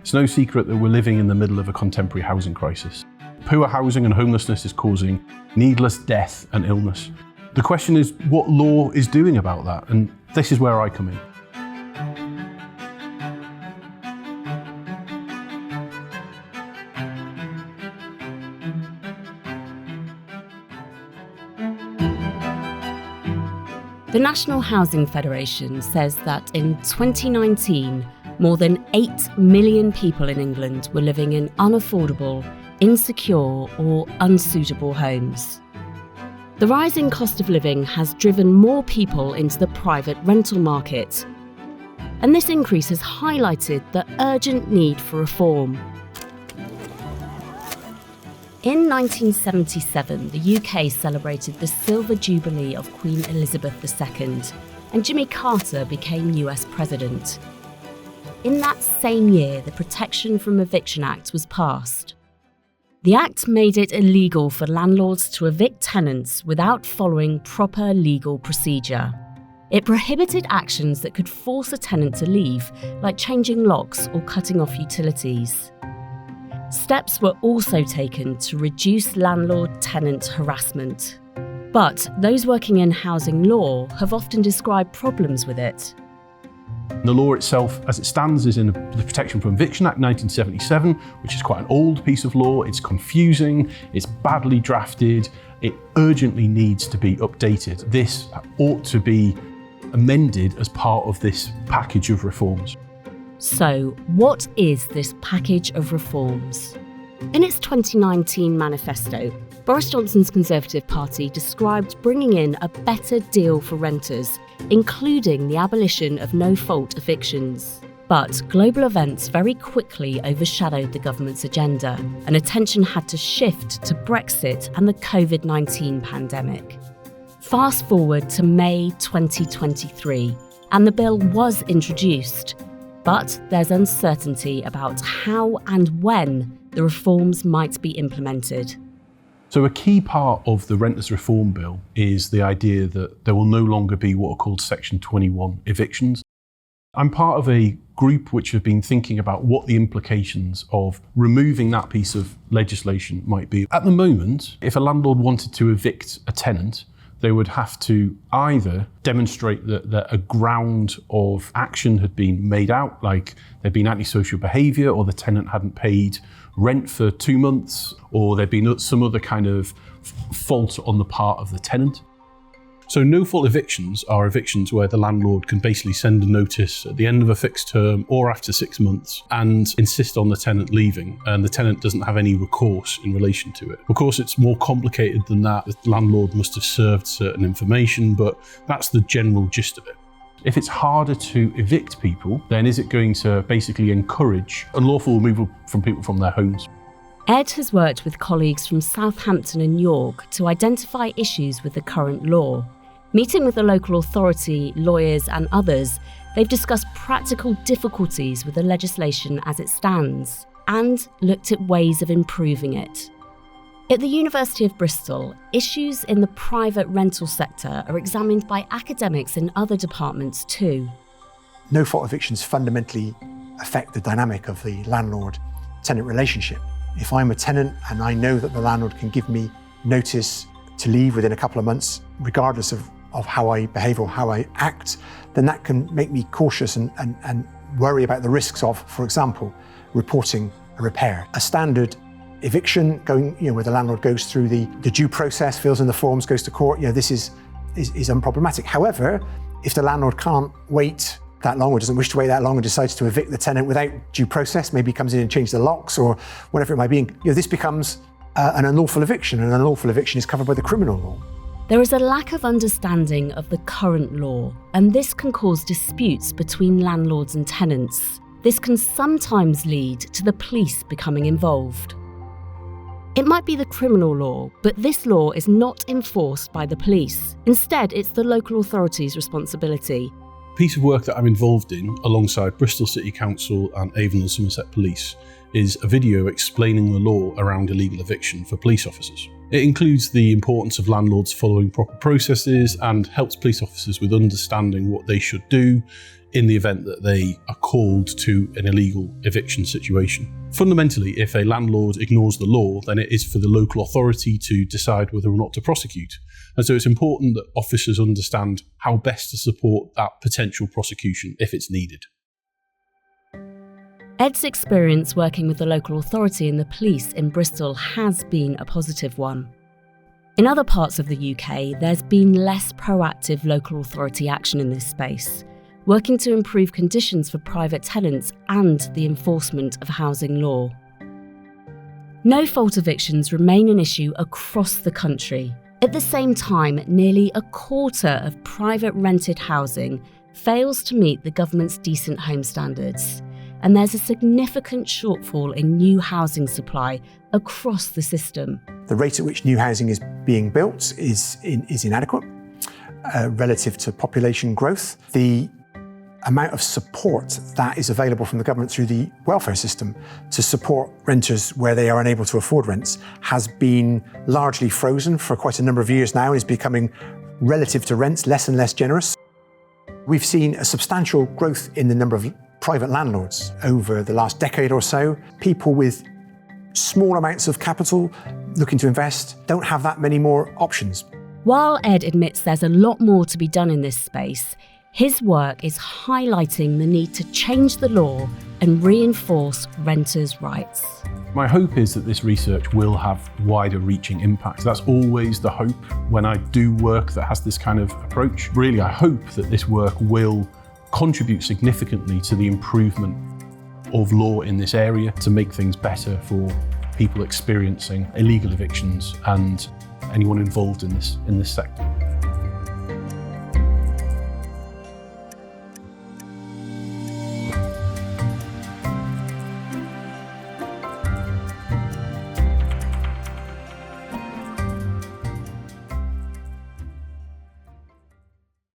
It's no secret that we're living in the middle of a contemporary housing crisis. Poor housing and homelessness is causing needless death and illness. The question is what law is doing about that, and this is where I come in. The National Housing Federation says that in 2019, more than 8 million people in England were living in unaffordable, insecure or unsuitable homes. The rising cost of living has driven more people into the private rental market. And this increase has highlighted the urgent need for reform. In 1977, the UK celebrated the Silver Jubilee of Queen Elizabeth II, and Jimmy Carter became US President. In that same year, the Protection from Eviction Act was passed. The Act made it illegal for landlords to evict tenants without following proper legal procedure. It prohibited actions that could force a tenant to leave, like changing locks or cutting off utilities. Steps were also taken to reduce landlord-tenant harassment. But those working in housing law have often described problems with it. The law itself, as it stands, is in the Protection from Eviction Act 1977, which is quite an old piece of law. It's confusing, it's badly drafted, it urgently needs to be updated. This ought to be amended as part of this package of reforms. So, what is this package of reforms? In its 2019 manifesto, Boris Johnson's Conservative Party described bringing in a better deal for renters, including the abolition of no-fault evictions. But global events very quickly overshadowed the government's agenda, and attention had to shift to Brexit and the COVID-19 pandemic. Fast forward to May 2023, and the bill was introduced. But there's uncertainty about how and when the reforms might be implemented. So a key part of the Renters Reform Bill is the idea that there will no longer be what are called Section 21 evictions. I'm part of a group which have been thinking about what the implications of removing that piece of legislation might be. At the moment, if a landlord wanted to evict a tenant, they would have to either demonstrate that a ground of action had been made out, like there'd been antisocial behaviour, or the tenant hadn't paid rent for 2 months, or there'd been some other kind of fault on the part of the tenant. So no-fault evictions are evictions where the landlord can basically send a notice at the end of a fixed term or after 6 months and insist on the tenant leaving, and the tenant doesn't have any recourse in relation to it. Of course, it's more complicated than that. The landlord must have served certain information, but that's the general gist of it. If it's harder to evict people, then is it going to basically encourage unlawful removal from people from their homes? Ed has worked with colleagues from Southampton and York to identify issues with the current law. Meeting with the local authority, lawyers and others, they've discussed practical difficulties with the legislation as it stands and looked at ways of improving it. At the University of Bristol, issues in the private rental sector are examined by academics in other departments too. No-fault evictions fundamentally affect the dynamic of the landlord-tenant relationship. If I'm a tenant and I know that the landlord can give me notice to leave within a couple of months, regardless of how I behave or how I act, then that can make me cautious and worry about the risks of, for example, reporting a repair. A standard eviction going, where the landlord goes through the due process, fills in the forms, goes to court, this is unproblematic. However, if the landlord can't wait that long or doesn't wish to wait that long and decides to evict the tenant without due process, maybe comes in and changes the locks or whatever it might be, this becomes an unlawful eviction, and an unlawful eviction is covered by the criminal law. There is a lack of understanding of the current law, and this can cause disputes between landlords and tenants. This can sometimes lead to the police becoming involved. It might be the criminal law, but this law is not enforced by the police. Instead, it's the local authority's responsibility. A piece of work that I'm involved in, alongside Bristol City Council and Avon and Somerset Police, is a video explaining the law around illegal eviction for police officers. It includes the importance of landlords following proper processes and helps police officers with understanding what they should do in the event that they are called to an illegal eviction situation. Fundamentally, if a landlord ignores the law, then it is for the local authority to decide whether or not to prosecute. And so it's important that officers understand how best to support that potential prosecution if it's needed. Ed's experience working with the local authority and the police in Bristol has been a positive one. In other parts of the UK, there's been less proactive local authority action in this space, working to improve conditions for private tenants and the enforcement of housing law. No-fault evictions remain an issue across the country. At the same time, nearly a quarter of private rented housing fails to meet the government's decent home standards, and there's a significant shortfall in new housing supply across the system. The rate at which new housing is being built is inadequate relative to population growth. The amount of support that is available from the government through the welfare system to support renters where they are unable to afford rents has been largely frozen for quite a number of years now and is becoming, relative to rents, less and less generous. We've seen a substantial growth in the number of private landlords over the last decade or so. People with small amounts of capital looking to invest don't have that many more options. While Ed admits there's a lot more to be done in this space, his work is highlighting the need to change the law and reinforce renters' rights. My hope is that this research will have wider reaching impact. That's always the hope when I do work that has this kind of approach. Really, I hope that this work will contribute significantly to the improvement of law in this area to make things better for people experiencing illegal evictions and anyone involved in this sector.